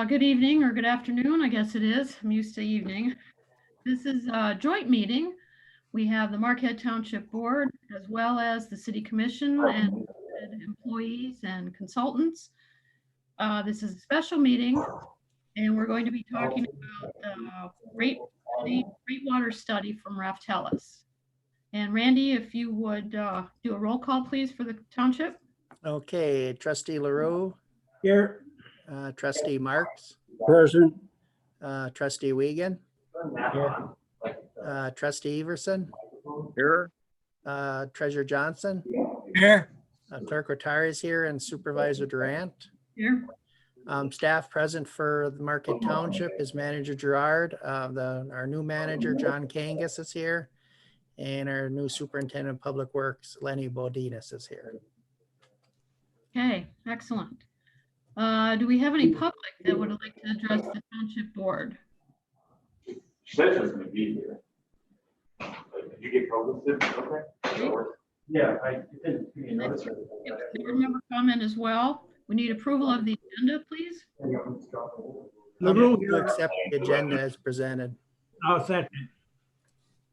Good evening or good afternoon, I guess it is. I'm used to evening. This is a joint meeting. We have the Marquette Township Board as well as the City Commission and employees and consultants. This is a special meeting and we're going to be talking about rate water study from Raftellus. And Randy, if you would do a roll call, please, for the township. Okay, Trustee LaRue. Here. Trustee Marks. Present. Trustee Wiegand. Here. Trustee Everson. Here. Treasurer Johnson. Here. Clerk Rotari is here and Supervisor Durant. Here. Staff present for the Marquette Township is Manager Gerard. Our new manager, John Kangas, is here. And our new Superintendent of Public Works, Lenny Bodinas, is here. Okay, excellent. Do we have any public that would like to address the Township Board? She said she was going to be here. Did you get posted? Okay. Yeah, I didn't. Board member comment as well. We need approval of the agenda, please. LaRue will accept the agenda as presented. I'll second.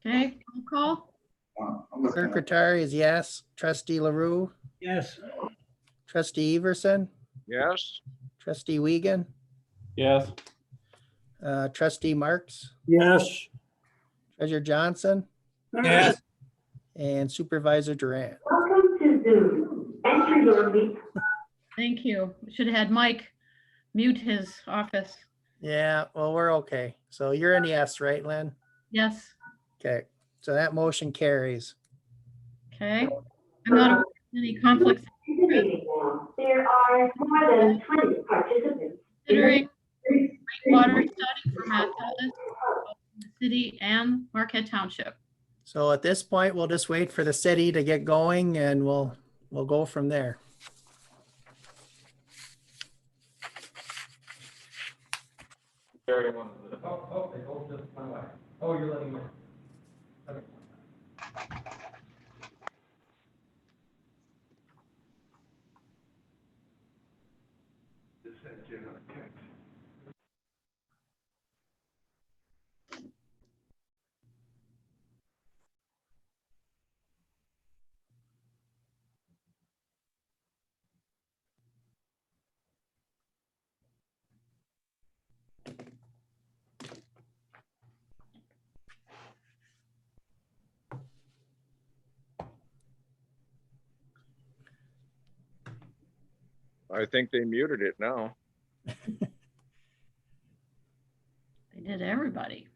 Okay, roll call. Clerk Rotari is yes. Trustee LaRue. Yes. Trustee Everson. Yes. Trustee Wiegand. Yes. Trustee Marks. Yes. Treasurer Johnson. Yes. And Supervisor Durant. Welcome to Zoom. Enter your meet. Thank you. We should have had Mike mute his office. Yeah, well, we're okay. So you're an yes, right, Lynn? Yes. Okay, so that motion carries. Okay. I'm not aware of any conflicts. There are more than 20 participants. Considering water study for Raftellus, the city and Marquette Township. So at this point, we'll just wait for the city to get going and we'll go from there. Oh, you're letting me. I think they muted it now. They did everybody.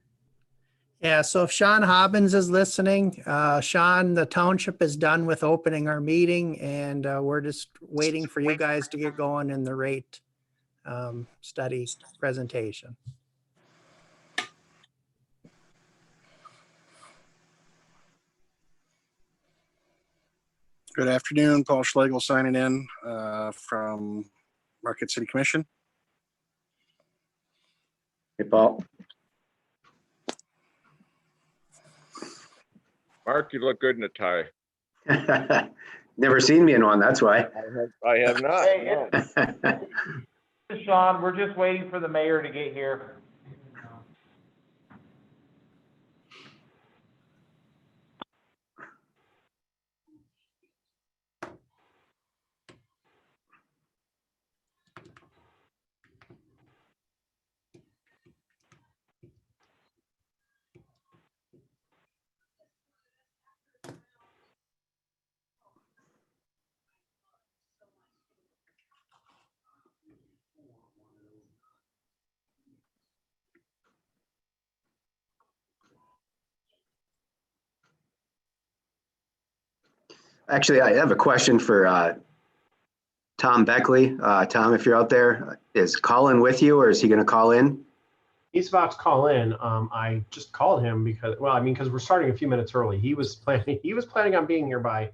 Yeah, so if Sean Hobbins is listening, Sean, the township is done with opening our meeting and we're just waiting for you guys to get going in the rate study presentation. Good afternoon, Paul Schlegel signing in from Marquette City Commission. Hey, Paul. Mark, you look good in a tie. Never seen me in one, that's why. I have not. Hey, no. Sean, we're just waiting for the mayor to get here. Actually, I have a question for Tom Beckley. Tom, if you're out there, is Colin with you or is he going to call in? He's about to call in. I just called him because we're starting a few minutes early. He was planning on being here by,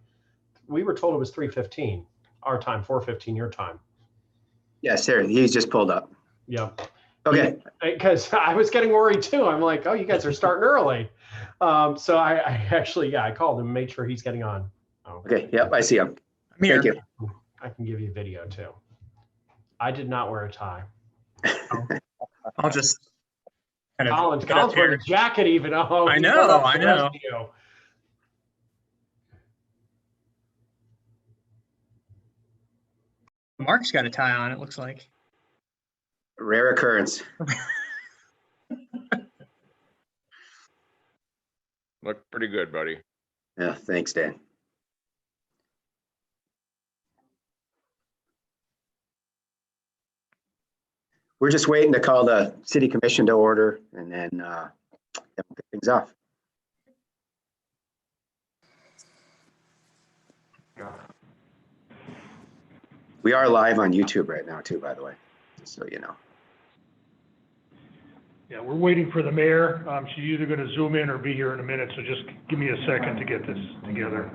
we were told it was 3:15 our time, 4:15 your time. Yes, sir. He's just pulled up. Yep. Okay. Because I was getting worried too. I'm like, oh, you guys are starting early. So I actually, I called him, made sure he's getting on. Oh. Okay. Yep. I see him. Thank you. I can give you video too. I did not wear a tie. I'll just kind of Colin's get up wearing here. a jacket even. Oh, I he's know, one up I the rest know. of you. Mark's got a tie on, it looks like. Rare occurrence. Look pretty good, buddy. Yeah, thanks, Dan. We're just waiting to call the city commission to order and then we'll get things off. We are live on YouTube right now too, by the way, just so you know. Yeah, we're waiting for the mayor. She's either gonna zoom in or be here in a minute, so just give me a second to get this together.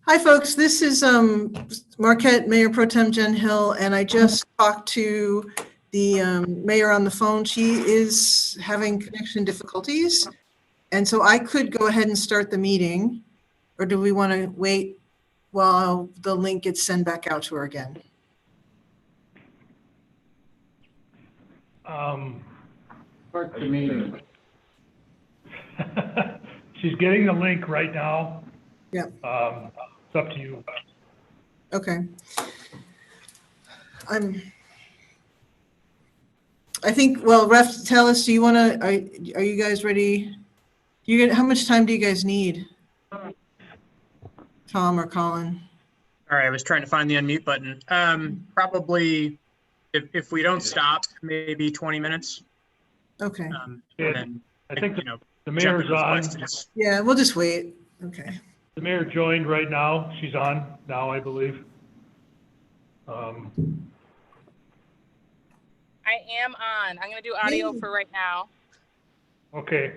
Hi, folks. This is Marquette Mayor Pro Tem Jen Hill, and I just talked to the mayor on the phone. She is having connection difficulties, and so I could go ahead and start the meeting, or do we want to wait while the link gets sent back out to her again? Start the meeting. She's getting the link right now. Yeah. It's up to you. Okay. I think, well, Ref, tell us, do you want to, are you guys ready? How much time do you guys need? Tom or Colin? All right, I was trying to find the unmute button. Probably, if we don't stop, maybe 20 minutes. Okay. I think you know, the mayor's jump in with on. questions. Yeah, we'll just wait. Okay. The mayor joined right now. She's on now, I believe. I am on. I'm going to do audio for right now. Okay.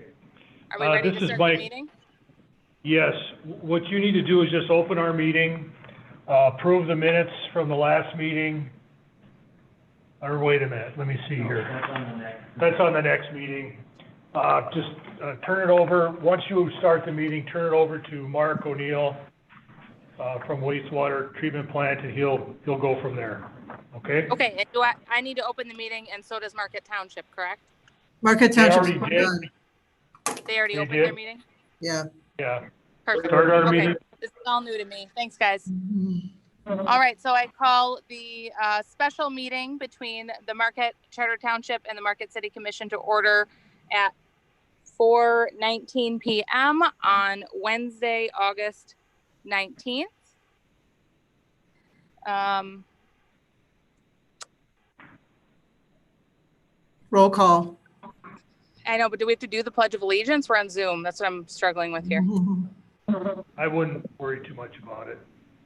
Are we ready this to is start Mike. the meeting? Yes. What you need to do is just open our meeting, approve the minutes from the last meeting. Or wait a minute, let me see here. That's on the next meeting. Just turn it over. Once you start the meeting, turn it over to Mark O'Neill from wastewater treatment plant, and he'll go from there. Okay? Okay, and do I need to open the meeting, and so does Market Township, correct? Marquette They Township's already did. done. They already They opened did? their meeting? Yeah. Yeah. Perfect. Start our Okay, meeting. this is all new to me. Thanks, guys. Mhm. All right, so I call the special meeting between the Marquette Charter Township and the Marquette City Commission to order at 4:19 p.m. on Wednesday, August 19th. Roll call. I know, but do we have to do the Pledge of Allegiance? We're on Zoom. That's what I'm struggling with here. I wouldn't worry too much about it.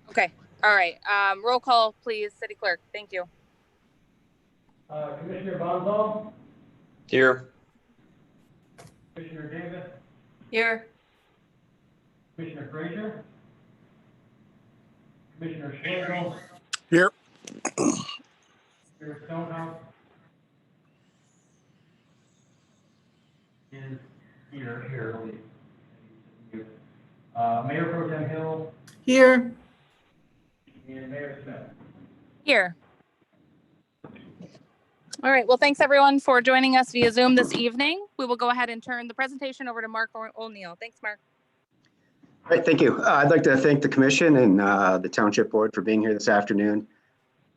Okay. All right. Roll call, please. City Clerk. Thank you. Commissioner Bonzo, Here. Commissioner Davis, Here. Commissioner Frazier, Commissioner Schlegel, Here. Commissioner Stonehouse, is here. Mayor Pro Tem Hill Here. and Mayor Smith. Here. All right. Well, thanks everyone for joining us via Zoom this evening. We will go ahead and turn the presentation over to Mark O'Neill. Thanks, Mark. All right, thank you. I'd like to thank the commission and the township board for being here this afternoon.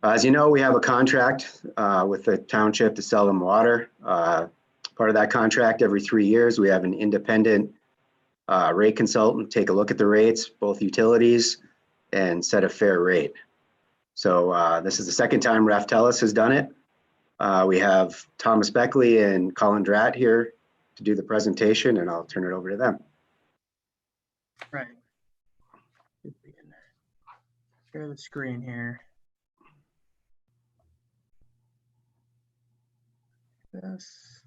As you know, we have a contract with the township to sell them water. Part of that contract, every 3 years, we have an independent rate consultant take a look at the rates, both utilities, and set a fair rate. So this is the second time Raftellus has done it. We have Thomas Beckley and Colin Dratt here to do the presentation, and I'll turn it over to them. Right. See if we can share the screen here. This.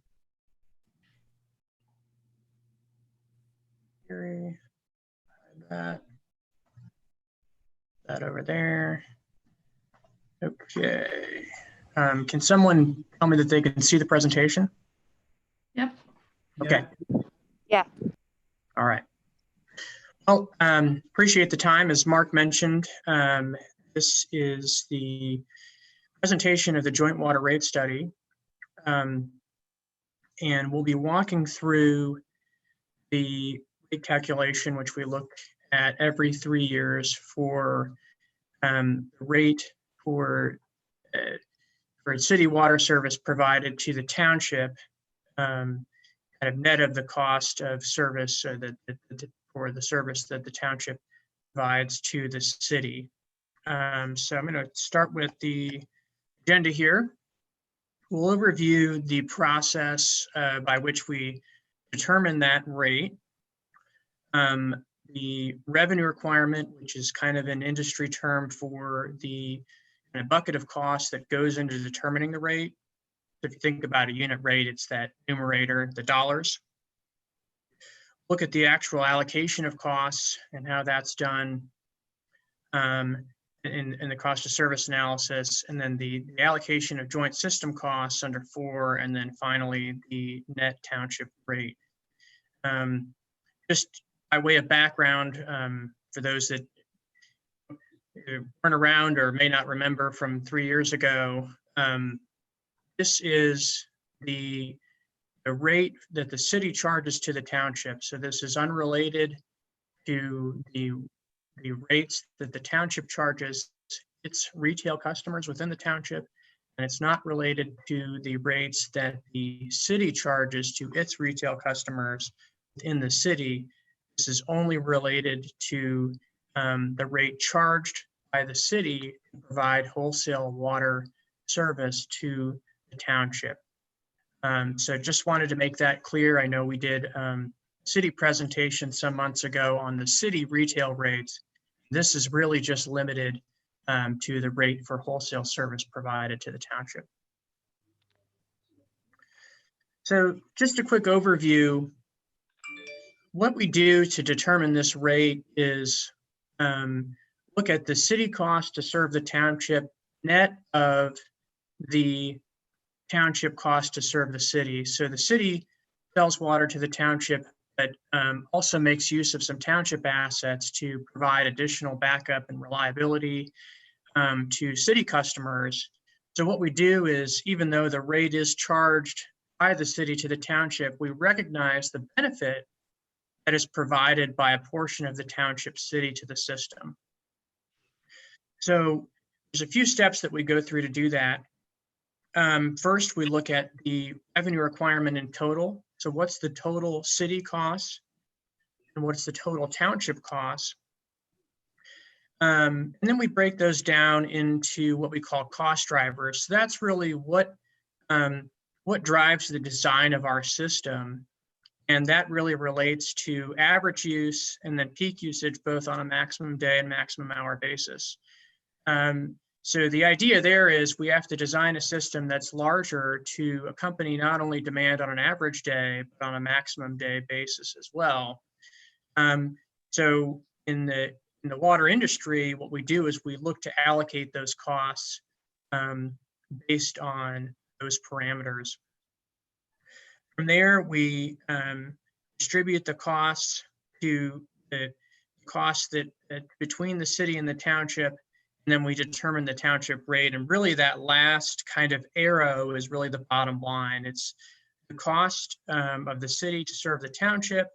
That. That over there. Okay. Can someone tell me that they can see the presentation? Yep. Okay. Yeah. All right. Well, appreciate the time. As Mark mentioned, this is the presentation of the joint water rate study. And we'll be walking through the rate calculation, which we look at every 3 years for the rate for city water service provided to the township, kind of net of the cost of service for the service that the township provides to the city. So I'm going to start with the agenda here. We'll review the process by which we determine that rate. The revenue requirement, which is kind of an industry term for the kind of bucket of costs that goes into determining the rate. If you think about a unit rate, it's that numerator, the dollars. Look at the actual allocation of costs and how that's done in the cost of service analysis, and then the allocation of joint system costs under 4, and then finally the net township rate. Just by way of background, for those that weren't around or may not remember from 3 years ago, this is the rate that the city charges to the township. So this is unrelated to the rates that the township charges its retail customers within the township, and it's not related to the rates that the city charges to its retail customers within the city. This is only related to the rate charged by the city to provide wholesale water service to the township. So just wanted to make that clear. I know we did city presentation some months ago on the city retail rates. This is really just limited to the rate for wholesale service provided to the township. So just a quick overview. What we do to determine this rate is look at the city cost to serve the township net of the township cost to serve the city. So the city sells water to the township, but also makes use of some township assets to provide additional backup and reliability to city customers. So what we do is, even though the rate is charged by the city to the township, we recognize the benefit that is provided by a portion of the township city to the system. So there's a few steps that we go through to do that. First, we look at the revenue requirement in total. So what's the total city cost and what's the total township cost? And then we break those down into what we call cost drivers. So that's really what drives the design of our system. And that really relates to average use and then peak usage, both on a maximum day and maximum hour basis. So the idea there is we have to design a system that's larger to accompany not only demand on an average day, but on a maximum day basis as well. So in the water industry, what we do is we look to allocate those costs based on those parameters. From there, we distribute the costs to the costs that between the city and the township, and then we determine the township rate. And really that last kind of arrow is really the bottom line. It's the cost of the city to serve the township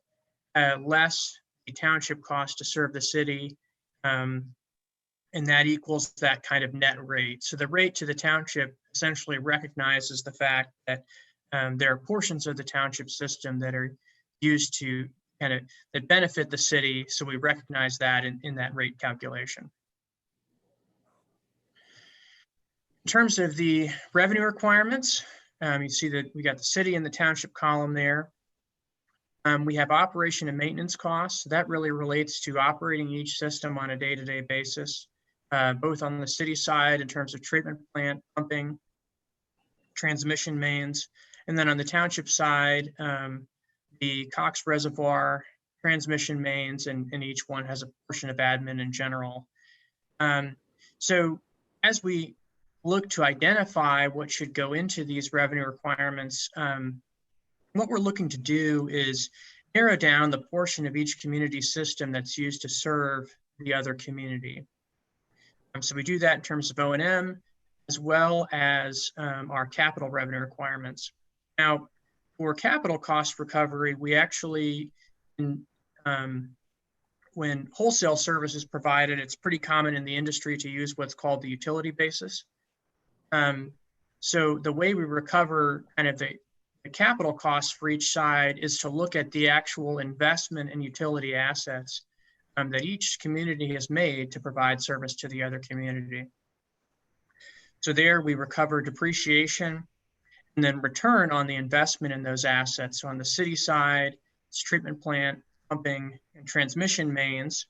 less the township cost to serve the city. And that equals that kind of net rate. So the rate to the township essentially recognizes the fact that there are portions of the township system that are used to that benefit the city. So we recognize that in that rate calculation. In terms of the revenue requirements, you see that we got the city and the township column there. We have operation and maintenance costs. That really relates to operating each system on a day-to-day basis, both on the city side in terms of treatment plant, pumping, transmission mains, and then on the township side, the Cox Reservoir, transmission mains, and each one has a portion of admin in general. So as we look to identify what should go into these revenue requirements, what we're looking to do is narrow down the portion of each community system that's used to serve the other community. So we do that in terms of O&M as well as our capital revenue requirements. Now, for capital cost recovery, we actually, when wholesale service is provided, it's pretty common in the industry to use what's called the utility basis. So the way we recover kind of the capital costs for each side is to look at the actual investment in utility assets that each community has made to provide service to the other community. So there we recover depreciation and then return on the investment in those assets. So on the city side, it's treatment plant, pumping, and transmission mains.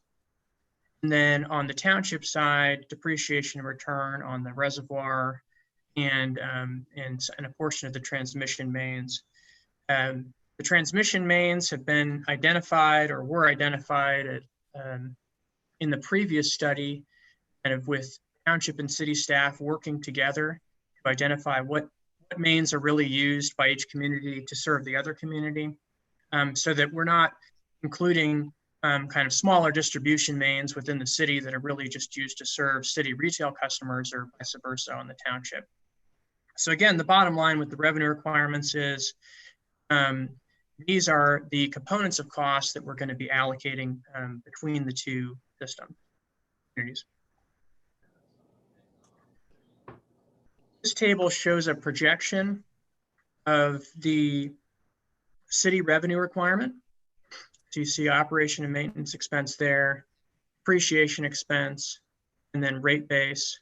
And then on the township side, depreciation and return on the reservoir and a portion of the transmission mains. The transmission mains have been identified or were identified in the previous study, kind of with township and city staff working together to identify what mains are really used by each community to serve the other community, so that we're not including kind of smaller distribution mains within the city that are really just used to serve city retail customers or vice versa on the township. So again, the bottom line with the revenue requirements is these are the components of costs that we're going to be allocating between the two system communities. This table shows a projection of the city revenue requirement. So you see operation and maintenance expense there, depreciation expense, and then rate base.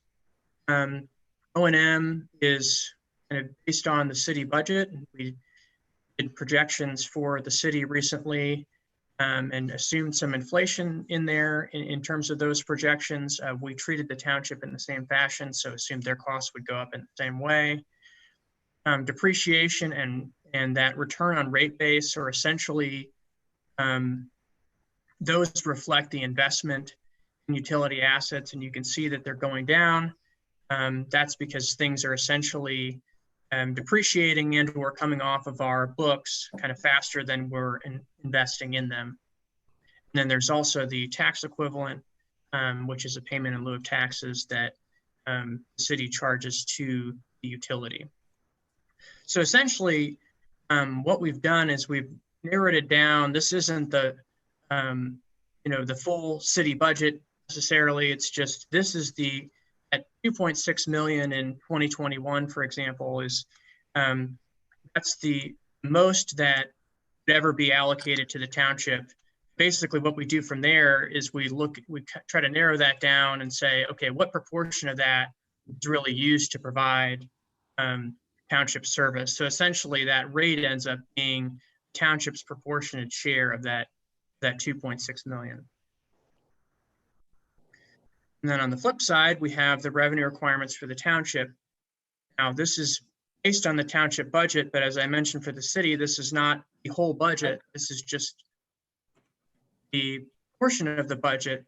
O&M is kind of based on the city budget. We did projections for the city recently and assumed some inflation in there in terms of those projections. We treated the township in the same fashion, so assumed their costs would go up in the same way. Depreciation and that return on rate base are essentially, those reflect the investment in utility assets, and you can see that they're going down. That's because things are essentially depreciating and or coming off of our books kind of faster than we're investing in them. And then there's also the tax equivalent, which is a payment in lieu of taxes that the city charges to the utility. So essentially, what we've done is we've narrowed it down. This isn't the the full city budget necessarily. It's just this is the at 2.6 million in 2021, for example, is that's the most that would ever be allocated to the township. Basically, what we do from there is we try to narrow that down and say, okay, what proportion of that is really used to provide township service? So essentially, that rate ends up being township's proportionate share of that 2.6 million. And then on the flip side, we have the revenue requirements for the township. Now, this is based on the township budget, but as I mentioned for the city, this is not the whole budget. This is just the portion of the budget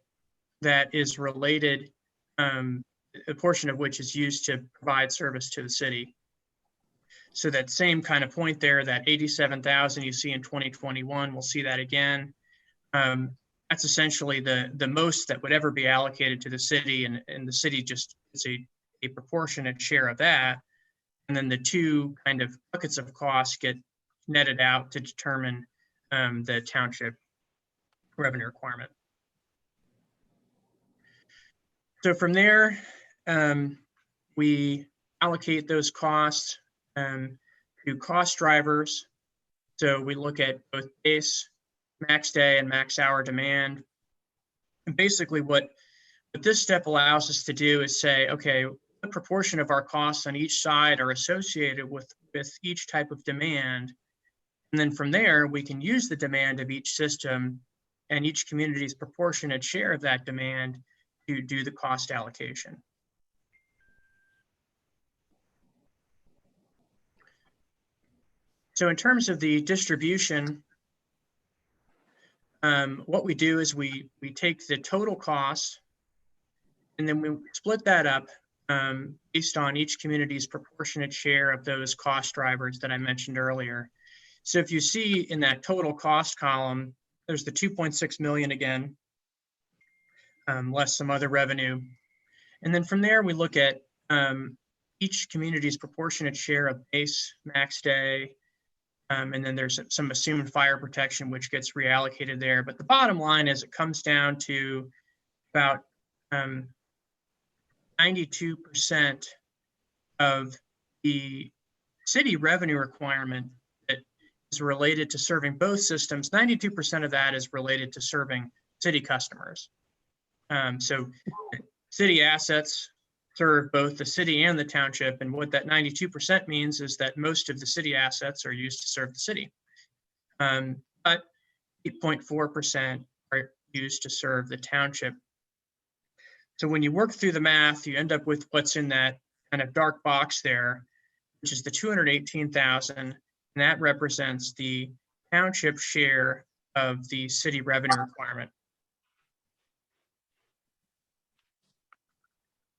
that is related, a portion of which is used to provide service to the city. So that same kind of point there, that 87,000 you see in 2021, we'll see that again. That's essentially the most that would ever be allocated to the city, and the city just is a proportionate share of that. And then the two kind of buckets of costs get netted out to determine the township revenue requirement. So from there, we allocate those costs to cost drivers. So we look at both base, max day, and max hour demand. And basically what this step allows us to do is say, okay, what proportion of our costs on each side are associated with each type of demand? And then from there, we can use the demand of each system and each community's proportionate share of that demand to do the cost allocation. So in terms of the distribution, what we do is we take the total cost and then we split that up based on each community's proportionate share of those cost drivers that I mentioned earlier. So if you see in that total cost column, there's the 2.6 million again, less some other revenue. And then from there, we look at each community's proportionate share of base, max day, and then there's some assumed fire protection, which gets reallocated there. But the bottom line is it comes down to about 92% of the city revenue requirement that is related to serving both systems. 92% of that is related to serving city customers. So city assets serve both the city and the township. And what that 92% means is that most of the city assets are used to serve the city. But 8.4% are used to serve the township. So when you work through the math, you end up with what's in that kind of dark box there, which is the 218,000, and that represents the township share of the city revenue requirement.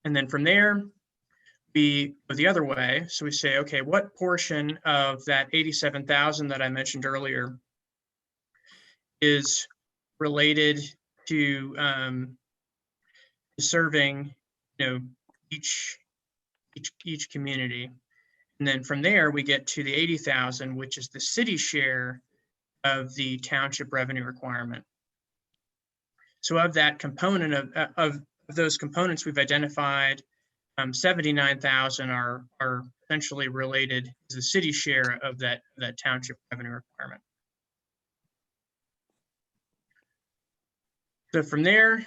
And then from there, we go the other way. So we say, okay, what portion of that 87,000 that I mentioned earlier is related to serving, each community? And then from there, we get to the 80,000, which is the city share of the township revenue requirement. So of that component of those components we've identified, 79,000 are essentially related to the city share of that township revenue requirement. So from there,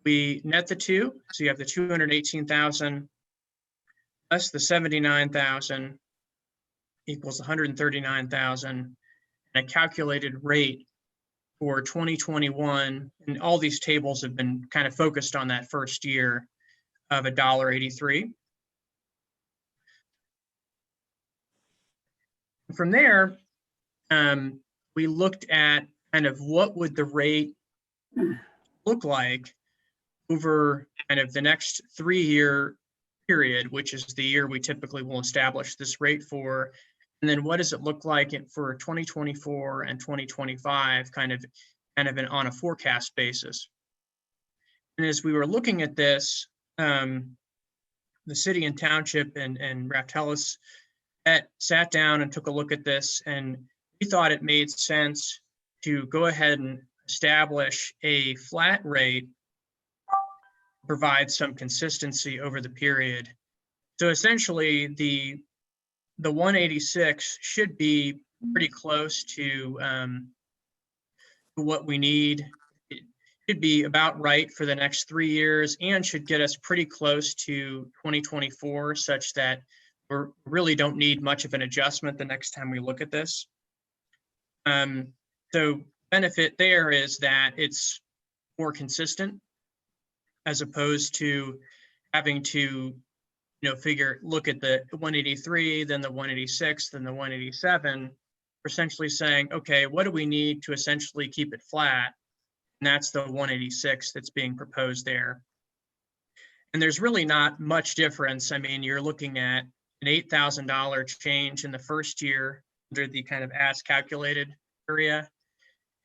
we net the two. So you have the 218,000 less the 79,000 equals 139,000, and a calculated rate for 2021, and all these tables have been kind of focused on that first year of $1.83. From there, we looked at kind of what would the rate look like over kind of the next 3-year period, which is the year we typically will establish this rate for. And then what does it look like for 2024 and 2025, kind of on a forecast basis. And as we were looking at this, the city and township and Raftellus sat down and took a look at this, and we thought it made sense to go ahead and establish a flat rate, provide some consistency over the period. So essentially, the 186 should be pretty close to what we need. It should be about right for the next 3 years and should get us pretty close to 2024, such that we really don't need much of an adjustment the next time we look at this. So benefit there is that it's more consistent as opposed to having to look at the 183, then the 186, then the 187. We're essentially saying, okay, what do we need to essentially keep it flat? And that's the 186 that's being proposed there. And there's really not much difference. I mean, you're looking at an $8,000 change in the first year under the kind of as calculated area.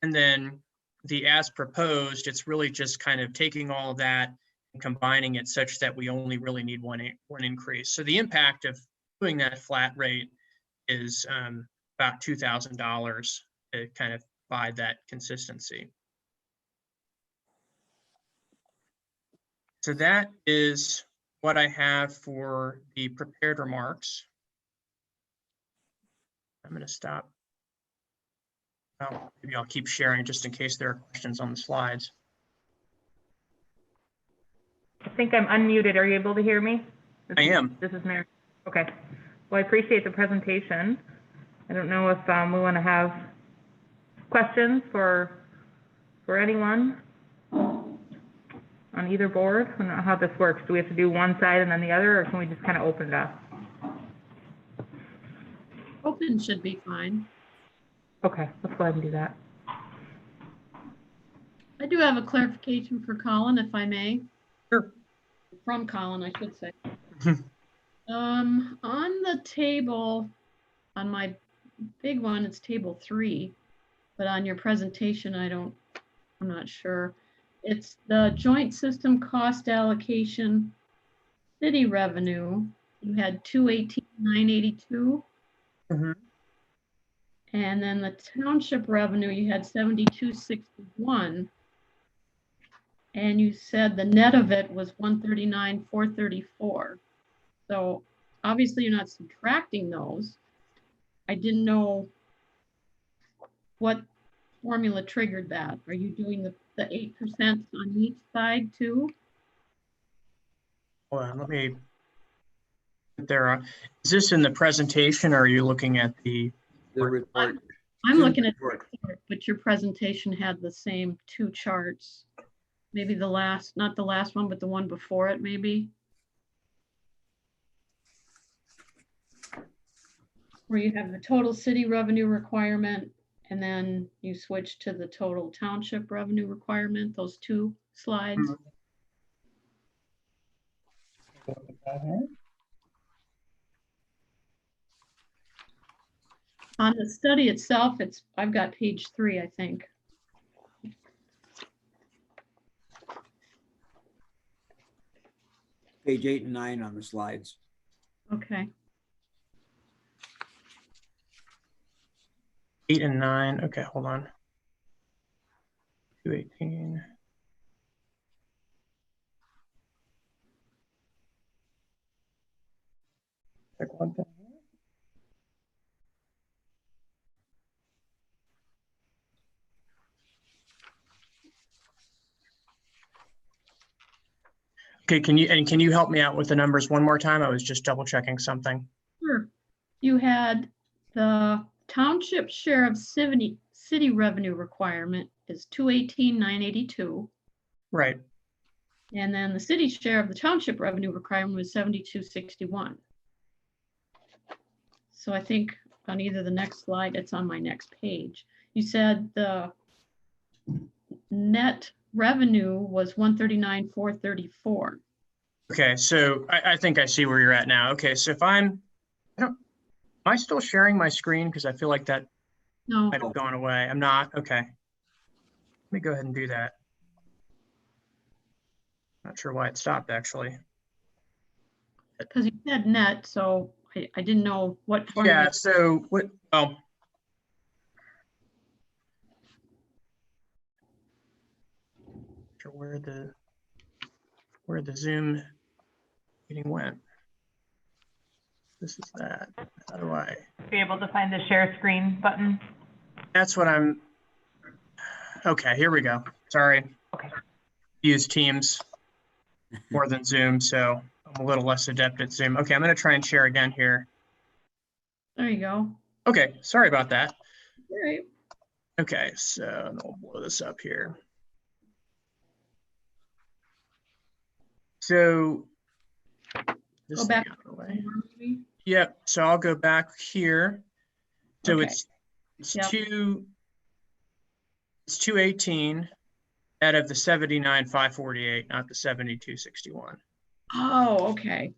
And then the as proposed, it's really just kind of taking all of that and combining it such that we only really need one increase. So the impact of doing that flat rate is about $2,000 to kind of provide that consistency. So that is what I have for the prepared remarks. I'm going to stop. Well, maybe I'll keep sharing just in case there are questions on the slides. I think I'm unmuted. Are you able to hear me? I am. This is Mary. Okay. Well, I appreciate the presentation. I don't know if we want to have questions for anyone on either board. I don't know how this works. Do we have to do one side and then the other, or can we just kind of open it up? Open should be fine. Okay, let's go ahead and do that. I do have a clarification for Colin, if I may. Sure. From Colin, I should say. On the table, on my big one, it's table 3, but on your presentation, I'm not sure. It's the joint system cost allocation city revenue. You had 218,982. Mm-hmm. And then the township revenue, you had 7261. And you said the net of it was 139,434. So obviously you're not subtracting those. I didn't know what formula triggered that. Are you doing the 8% on each side too? Hold on, let me. Is this in the presentation, or are you looking at the report? I'm looking at the report, but your presentation had the same 2 charts. Maybe the last, not the last one, but the one before it, maybe. Where you have the total city revenue requirement, and then you switch to the total township revenue requirement, those 2 slides. On the study itself, I've got page 3, I think. Page 8 and 9 on the slides. Okay. 8 and 9. Okay, hold on. 218. Check one thing. Okay, can you help me out with the numbers one more time? I was just double checking something. Sure. You had the township share of city revenue requirement is 218,982. Right. And then the city share of the township revenue requirement was 7261. So I think on either the next slide, it's on my next page. You said the net revenue was 139,434. Okay, so I think I see where you're at now. Okay, so if am I still sharing my screen? Because I feel like that No. might have gone away. I'm not. Okay. Let me go ahead and do that. Not sure why it stopped, actually. Because you said net, so I didn't know what formula. Yeah, so what, oh. Sure where the Zoom meeting went. This is that. How do I? Be able to find the share screen button. That's what I'm. Okay, here we go. Sorry. Okay. Use Teams more than Zoom, so I'm a little less adept at Zoom. Okay, I'm going to try and share again here. There you go. Okay, sorry about that. All right. Okay, so I'll blow this up here. So Go back. Yep. So I'll go back here. So Okay. it's Yep. 218 out of the 79,548, not the 7261. Oh, okay.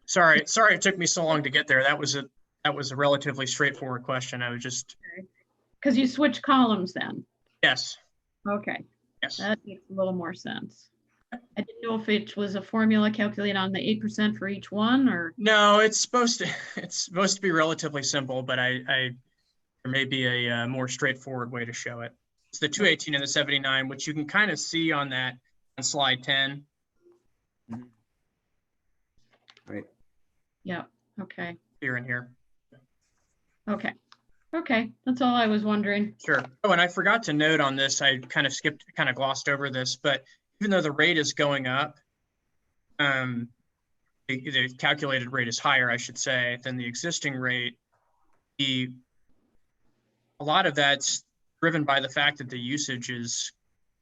Sorry it took me so long to get there. That was a relatively straightforward question. I was just Because you switch columns then. yes. Okay. Yes. That makes a little more sense. I didn't know if it was a formula calculated on the 8% for each one or. No, it's supposed to be relatively simple, but there may be a more straightforward way to show it. It's the 218 and the 79, which you can kind of see on slide 10. Right. Yeah, okay, Here and here. okay. Okay, that's all I was wondering. Sure. Oh, and I forgot to note on this, I kind of glossed over this, but even though the rate is going up, the calculated rate is higher, I should say, than the existing rate. A lot of that's driven by the fact that the usage is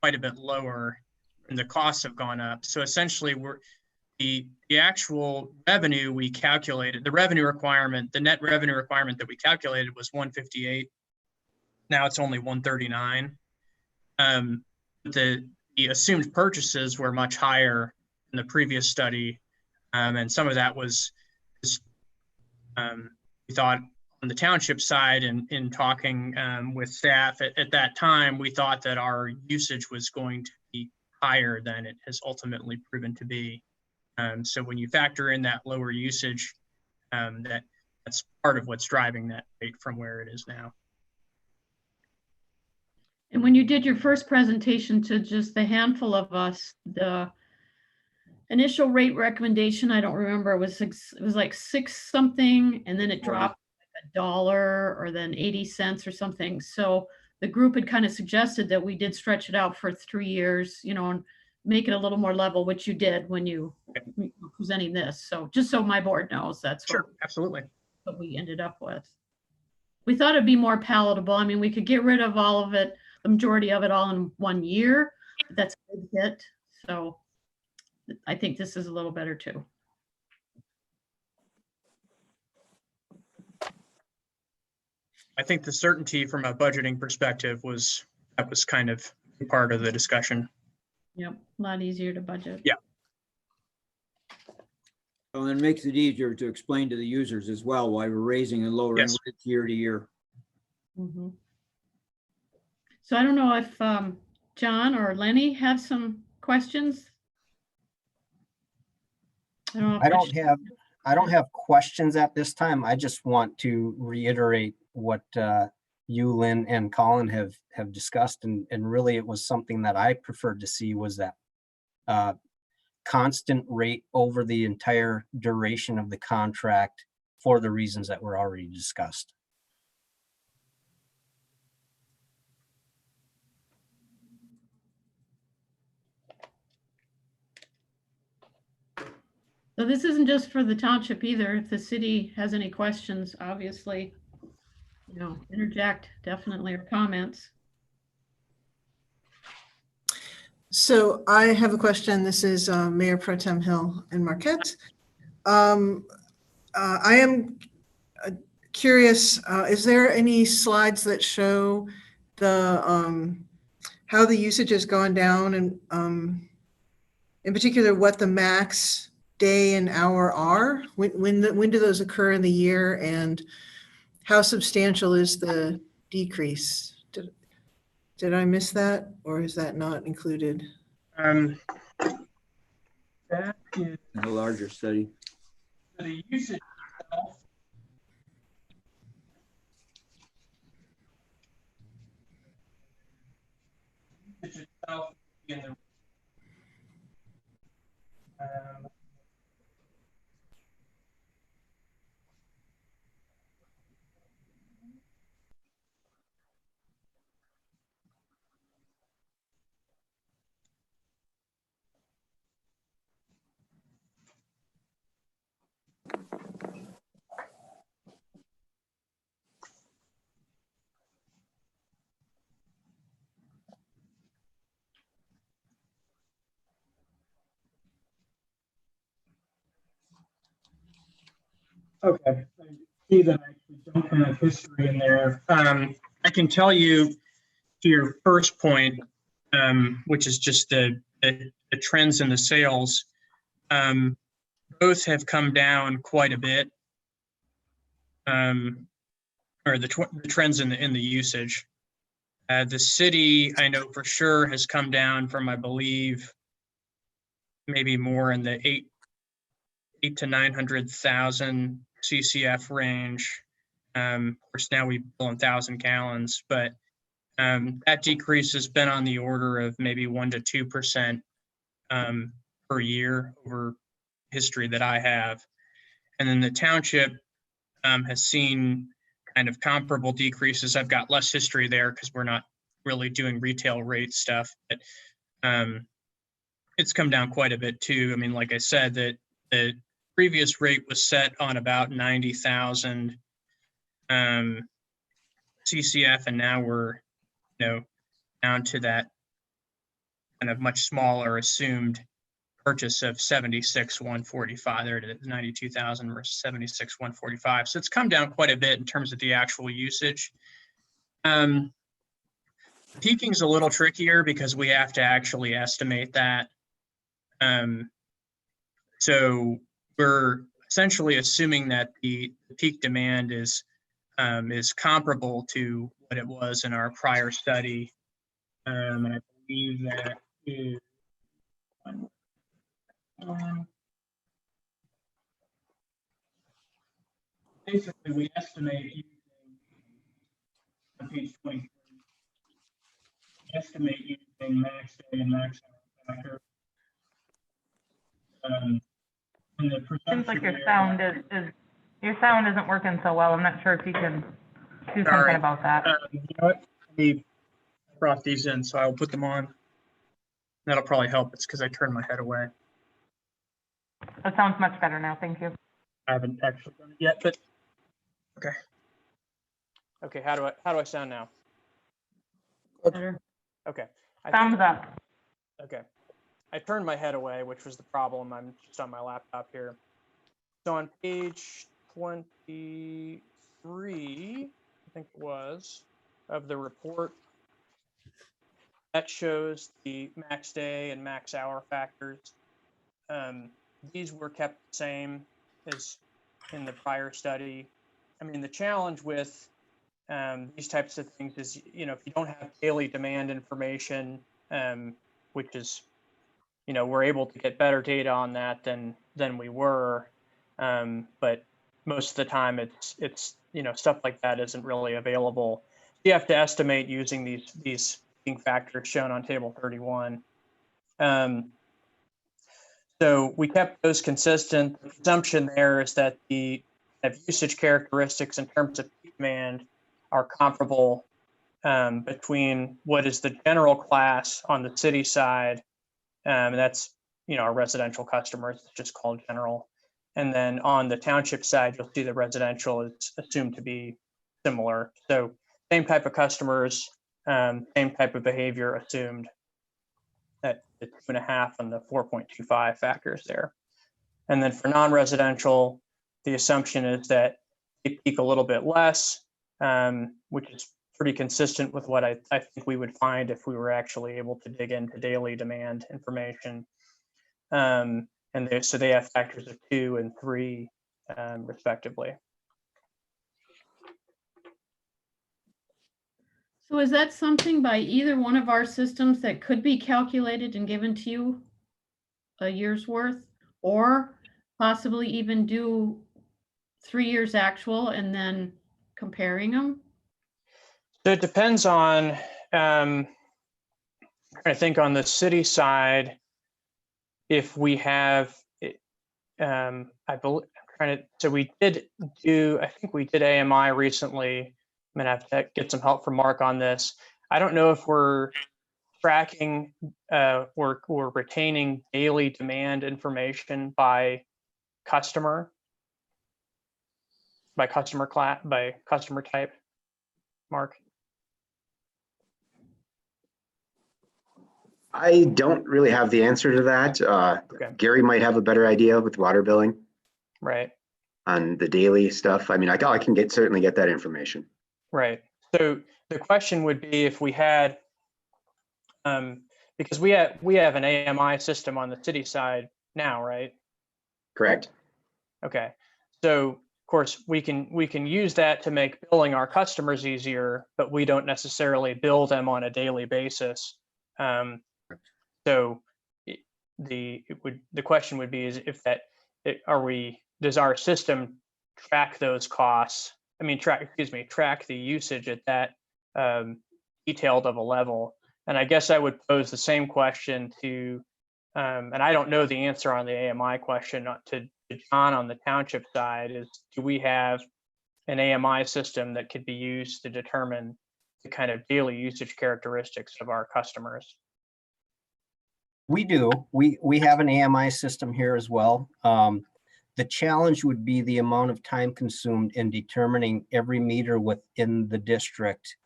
quite a bit lower and the costs have gone up. So essentially, the actual revenue we calculated, the revenue requirement, the net revenue requirement that we calculated was 158. Now it's only 139. The assumed purchases were much higher in the previous study. And some of that was, we thought on the township side and in talking with staff at that time, we thought that our usage was going to be higher than it has ultimately proven to be. So when you factor in that lower usage, that's part of what's driving that rate from where it is now. And when you did your first presentation to just the handful of us, the initial rate recommendation, I don't remember, it was like 6 something, and then it dropped like $1 or then 80 cents or something. So the group had kind of suggested that we did stretch it out for 3 years, you know, and make it a little more level, which you did when you were presenting this. So just so my board knows, that's Sure, absolutely what we ended up with. We thought it'd be more palatable. I mean, we could get rid of all of it, the majority of it all in 1 year. But that's a big hit. So I think this is a little better too. I think the certainty from a budgeting perspective was kind of part of the discussion. Yep, a lot easier to budget. Yeah. Well, and it makes it easier to explain to the users as well why we're raising and lowering Yes. rates year to year. Mm-hmm. So I don't know if John or Lenny have some questions. I don't know. I don't have questions at this time. I just want to reiterate what you, Lynn, and Colin have discussed, and really it was something that I preferred to see was that constant rate over the entire duration of the contract for the reasons that were already discussed. So this isn't just for the township either. If the city has any questions, obviously, you know, interject definitely, or comments. So I have a question. This is Mayor Pro Tem Hill and Marquette. I am curious, is there any slides that show the how the usage has gone down, and in particular what the max day and hour are? When do those occur in the year, and how substantial is the decrease? Did I miss that, or is that not included? That is In a larger study. the usage itself. Usage itself in the Okay, I see that I actually don't have history in there. I can tell you to your first point, which is just the trends in the sales. Both have come down quite a bit, or the trends in the usage. The city, I know for sure, has come down from, I believe, maybe more in the 8 to 900,000 CCF range. Of course, now we bill in 1,000 gallons, but that decrease has been on the order of maybe 1 to 2% per year over history that I have. And then the township has seen kind of comparable decreases. I've got less history there because we're not really doing retail rate stuff, but it's come down quite a bit too. I mean, like I said, that the previous rate was set on about 90,000 CCF, and now we're, down to that kind of much smaller assumed purchase of 76,145. There it is, 92,000 versus 76,145. So it's come down quite a bit in terms of the actual usage. Peaking's a little trickier because we have to actually estimate that. So we're essentially assuming that the peak demand is comparable to what it was in our prior study. And I believe that is basically we estimate using on page 23, estimate using max day and max hour factor. And the Seems like your presumption sound there- is your sound isn't working so well. I'm not sure if you can do Sorry. something about that. You know what? We brought these in, so I'll put them on. That'll probably help. It's because I turned my head away. It sounds much better now. Thank you. I haven't actually done it yet, but okay. Okay, how do I sound now? Better. Okay. Thumbs up. Okay. I turned my head away, which was the problem. I'm just on my laptop here. So on page 23, I think it was, of the report, that shows the max day and max hour factors. These were kept the same as in the prior study. I mean, the challenge with these types of things is, if you don't have daily demand information, which is, we're able to get better data on that than we were. But most of the time it's stuff like that isn't really available. You have to estimate using these factors shown on table 31. So we kept those consistent. The assumption there is that the usage characteristics in terms of peak demand are comparable between what is the general class on the city side. That's, our residential customers, it's just called general. And then on the township side, you'll see the residential is assumed to be similar. So same type of customers, same type of behavior assumed at the 2.5 and the 4.25 factors there. And then for non-residential, the assumption is that they peak a little bit less, which is pretty consistent with what I think we would find if we were actually able to dig into daily demand information. So they have factors of 2 and 3, respectively. So is that something by either one of our systems that could be calculated and given to you a year's worth, or possibly even do 3 years actual and then comparing them? So it depends on, I think on the city side, if we have, I believe, so we did do, I think we did AMI recently. I'm gonna have to get some help from Mark on this. I don't know if we're tracking or retaining daily demand information by customer class, by customer type, Mark. I don't really have the answer to that. Okay. Gary might have a better idea with water billing Right. on the daily stuff. I mean, I can certainly get that information. Right. So the question would be if we had, because we have an AMI system on the city side now, right? Correct. Okay. So of course we can use that to make billing our customers easier, but we don't necessarily bill them on a daily basis. So the question would be is if does our system track those costs? I mean, track the usage at that detailed of a level. And I guess I would pose the same question to and I don't know the answer on the AMI question. To John on the township side is, do we have an AMI system that could be used to determine the kind of daily usage characteristics of our customers? We do. We have an AMI system here as well. The challenge would be the amount of time consumed in determining every meter within the district,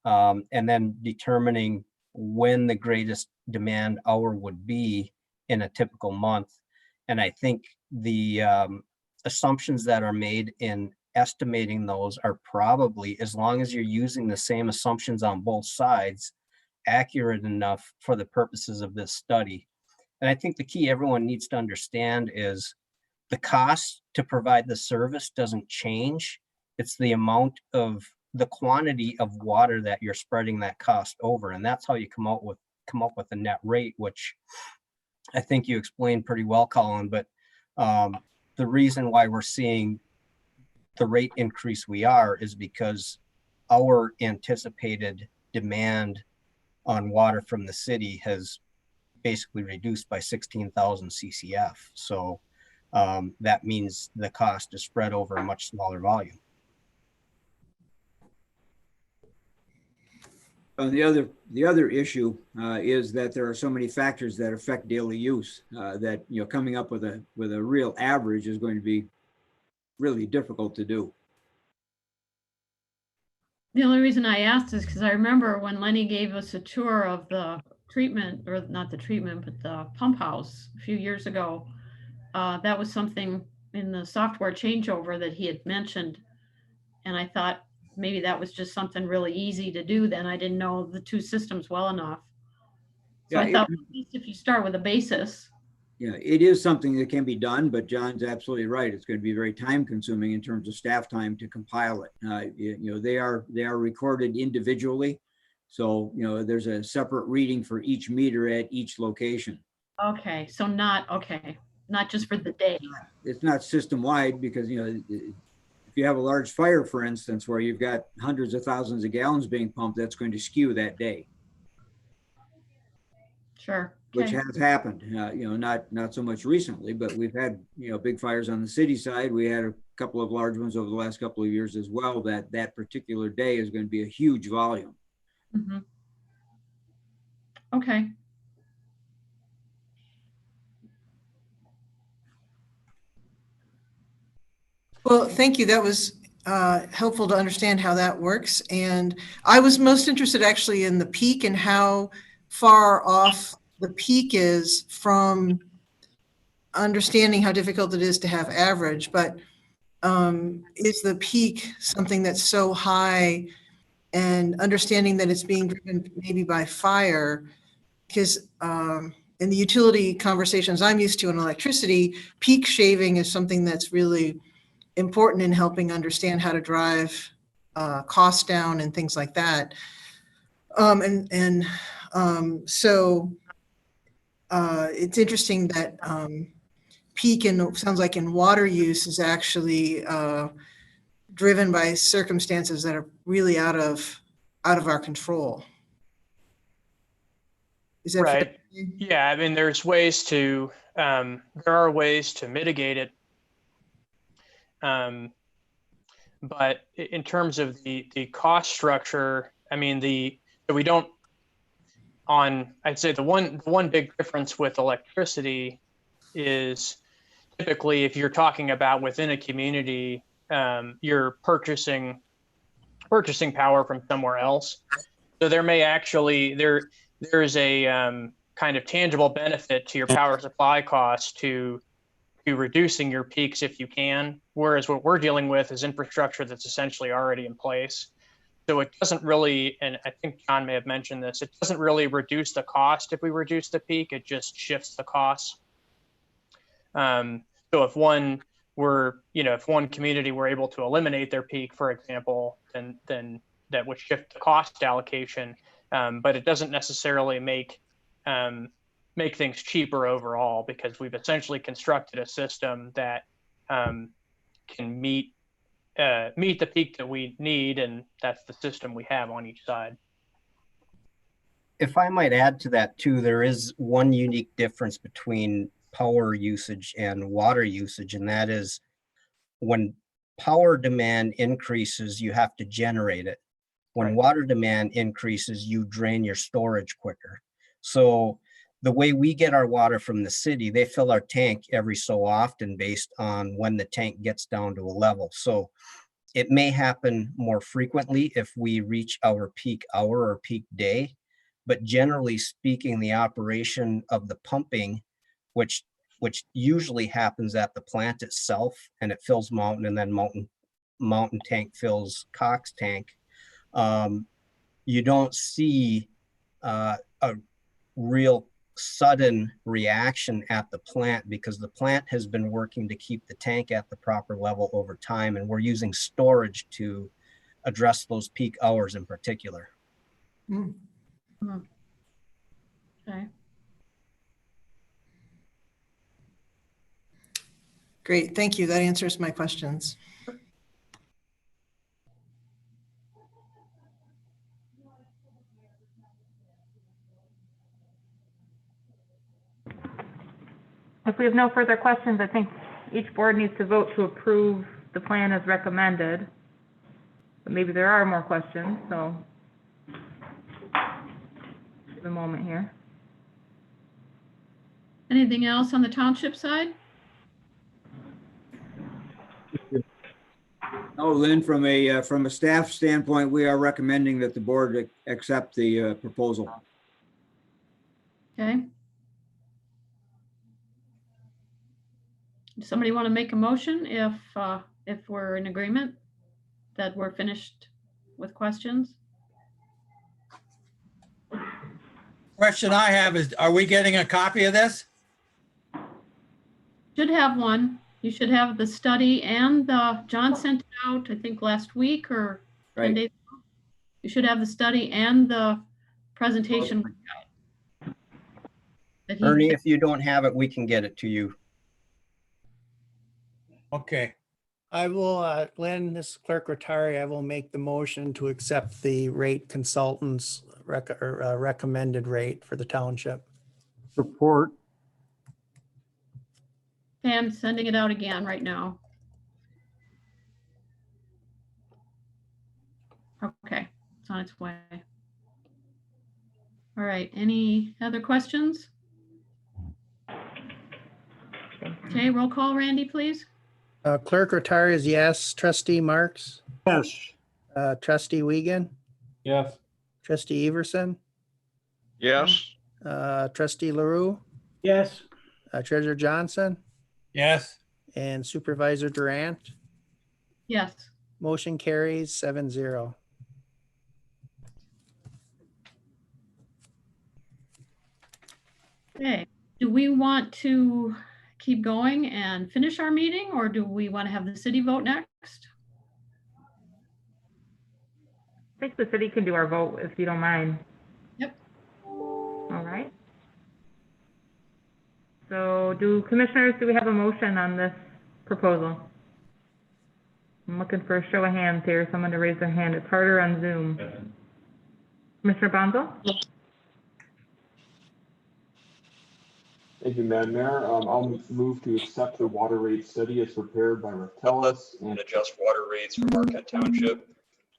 and then determining when the greatest demand hour would be in a typical month. And I think the assumptions that are made in estimating those are probably, as long as you're using the same assumptions on both sides, accurate enough for the purposes of this study. And I think the key everyone needs to understand is the cost to provide the service doesn't change. It's the amount of the quantity of water that you're spreading that cost over. And that's how you come up with a net rate, which I think you explained pretty well, Colin. But the reason why we're seeing the rate increase we are is because our anticipated demand on water from the city has basically reduced by 16,000 CCF. So that means the cost is spread over a much smaller volume. The other issue is that there are so many factors that affect daily use that, you know, coming up with a real average is going to be really difficult to do. The only reason I asked is because I remember when Lenny gave us a tour of the treatment, or not the treatment, but the pump house a few years ago. That was something in the software changeover that he had mentioned. And I thought maybe that was just something really easy to do then. I didn't know the two systems well enough. So I thought, at least if you start with a basis. Yeah, it is something that can be done, but John's absolutely right. It's going to be very time consuming in terms of staff time to compile it. You know, they are recorded individually. So, you know, there's a separate reading for each meter at each location. Okay, so not just for the day. It's not system wide because, you know, if you have a large fire, for instance, where you've got hundreds of thousands of gallons being pumped, that's going to skew that day. Sure. Which has happened, you know, not so much recently, but we've had, you know, big fires on the city side. We had a couple of large ones over the last couple of years as well. That particular day is going to be a huge volume. Mm-hmm. Okay. Well, thank you. That was helpful to understand how that works. And I was most interested actually in the peak and how far off the peak is from understanding how difficult it is to have average. But is the peak something that's so high, and understanding that it's being driven maybe by fire? Because in the utility conversations I'm used to in electricity, peak shaving is something that's really important in helping understand how to drive costs down and things like that. So it's interesting that peak sounds like in water use is actually driven by circumstances that are really out of our control. Is that right? Yeah, I mean, there are ways to mitigate it. But in terms of the cost structure, I mean, I'd say the one big difference with electricity is typically if you're talking about within a community, you're purchasing power from somewhere else. So there may actually, there's a kind of tangible benefit to your power supply costs to reducing your peaks if you can, whereas what we're dealing with is infrastructure that's essentially already in place. So it doesn't really, and I think John may have mentioned this, it doesn't really reduce the cost if we reduce the peak, it just shifts the costs. So if one community were able to eliminate their peak, for example, then that would shift the cost allocation, but it doesn't necessarily make things cheaper overall, because we've essentially constructed a system that can meet the peak that we need, and that's the system we have on each side. if I might add to that too, there is one unique difference between power usage and water usage, and that is when power demand increases, you have to generate it. When water demand increases, you drain your storage quicker. So the way we get our water from the city, they fill our tank every so often based on when the tank gets down to a level. So it may happen more frequently if we reach our peak hour or peak day, but generally speaking, the operation of the pumping, which usually happens at the plant itself, and it fills Mountain, and then Mountain tank fills Cox tank. You don't see a real sudden reaction at the plant because the plant has been working to keep the tank at the proper level over time, and we're using storage to address those peak hours in particular. Okay. Great, thank you. That answers my questions. If we have no further questions, I think each board needs to vote to approve the plan as recommended. But maybe there are more questions, so give a moment here. Anything else on the township side? No, Lynn, from a staff standpoint, we are recommending that the board accept the proposal. Okay. Does somebody want to make a motion if we're in agreement that we're finished with questions? Question I have is, are we getting a copy of this? Should have one. You should have the study and John sent it out, I think last week or 10 days ago. You should have the study and the presentation. Ernie, if you don't have it, we can get it to you. Okay. I will, Lynn, this is Clerk Rattari, I will make the motion to accept the rate consultant's recommended rate for the township. Support. Pam sending it out again right now. Okay, it's on its way. All right, any other questions? Okay, roll call, Randy, please. Clerk Rattari is yes. Trustee Marks? Yes. Trustee Wiegand? Yes. Trustee Everson? Yes. Trustee LaRue? Yes. Treasurer Johnson? Yes. And Supervisor Durant? Yes. Motion carries 7-0. Okay, do we want to keep going and finish our meeting, or do we want to have the city vote next? I think the city can do our vote if you don't mind. Yep. All right. So do we have a motion on this proposal? I'm looking for a show of hands here, someone to raise their hand. It's harder on Zoom. Yes. Commissioner Bonzo? Yes. Thank you, Madam Mayor. I'll move to accept the water rate study as prepared by Ratellis and adjust water rates for Marquette Township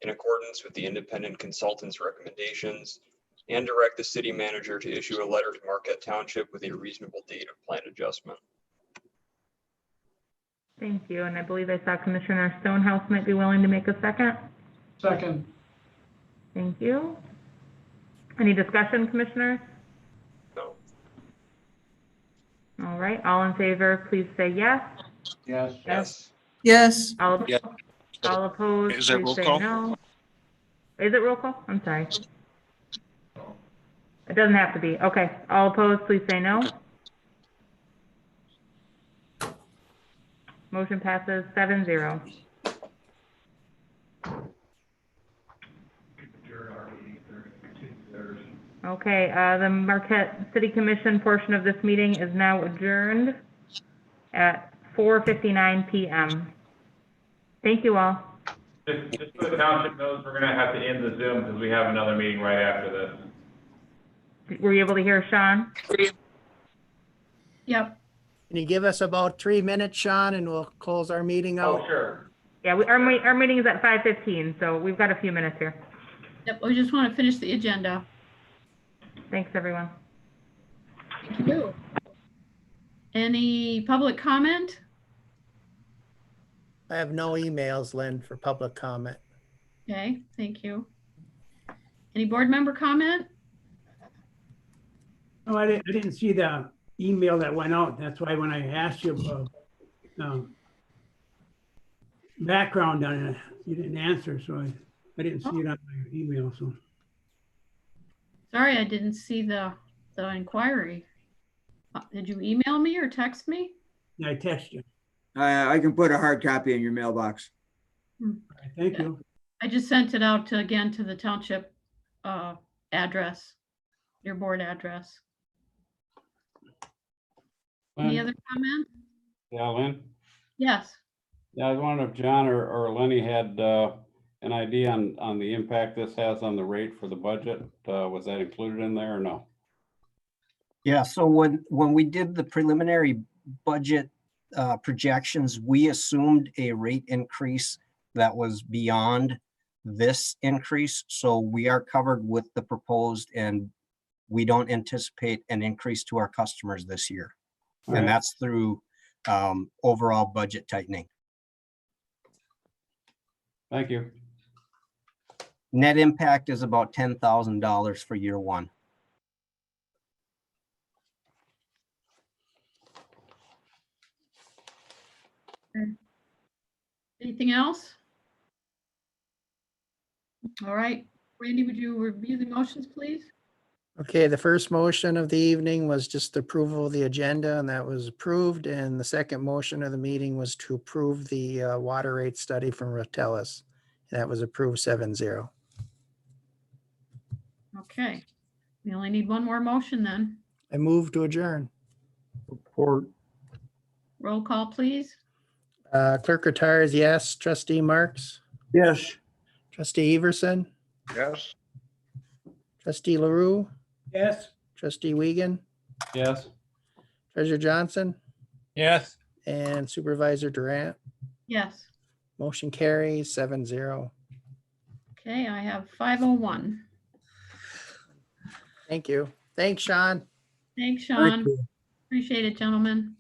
in accordance with the independent consultant's recommendations, and direct the city manager to issue a letter to Marquette Township with a reasonable date of plan adjustment. Thank you. And I believe I saw Commissioner Stonehouse might be willing to make a second. Second. Thank you. Any discussion, Commissioners? No. All right, all in favor, please say yes. Yes. Yes. Yes. All Yes. opposed, Is it please roll say call? no. Is it roll call? I'm sorry. It doesn't have to be. Okay, all opposed, please say no. Motion passes 7-0. Okay, the Marquette City Commission portion of this meeting is now adjourned at 4:59 p.m. Thank you all. Just so the township knows, we're gonna have to end the Zoom because we have another meeting right after this. Were you able to hear Sean? Yep. Can you give us about 3 minutes, Sean, and we'll close our meeting out? Oh, sure. Yeah, our meeting is at 5:15, so we've got a few minutes here. Yep, we just want to finish the agenda. Thanks, everyone. Thank you. Any public comment? I have no emails, Lynn, for public comment. Okay, thank you. Any board member comment? No, I didn't see the email that went out. That's why when I asked you about background on it, you didn't answer, so I didn't see it on my email, so. Sorry, I didn't see the inquiry. Did you email me or text me? Yeah, I text you. I can put a hard copy in your mailbox. Thank you. I just sent it out to, again, to the township address, your board address. Any other comment? Yeah, Lynn? Yes. Yeah, I was wondering if John or Lenny had an idea on the impact this has on the rate for the budget. Was that included in there or no? Yeah, so when we did the preliminary budget projections, we assumed a rate increase that was beyond this increase. So we are covered with the proposed, and we don't anticipate an increase to our customers this year. All And right. that's through overall budget tightening. Thank you. Net impact is about $10,000 for year one. Anything else? All right. Randy, would you review the motions, please? Okay, the first motion of the evening was just approval of the agenda, and that was approved. And the second motion of the meeting was to approve the water rate study from Rotellus. That was approved 7-0. Okay. We only need one more motion then. I move to adjourn. Report. Roll call, please. Clerk Retires, yes. Trustee Marks? Yes. Trustee Everson? Yes. Trustee LaRue? Yes. Trustee Wiegand? Yes. Treasurer Johnson? Yes. And Supervisor Durant? Yes. Motion carries 7-0. Okay, I have 5:01. Thank you. Thanks, Sean. Thanks, Sean. Appreciate it, gentlemen.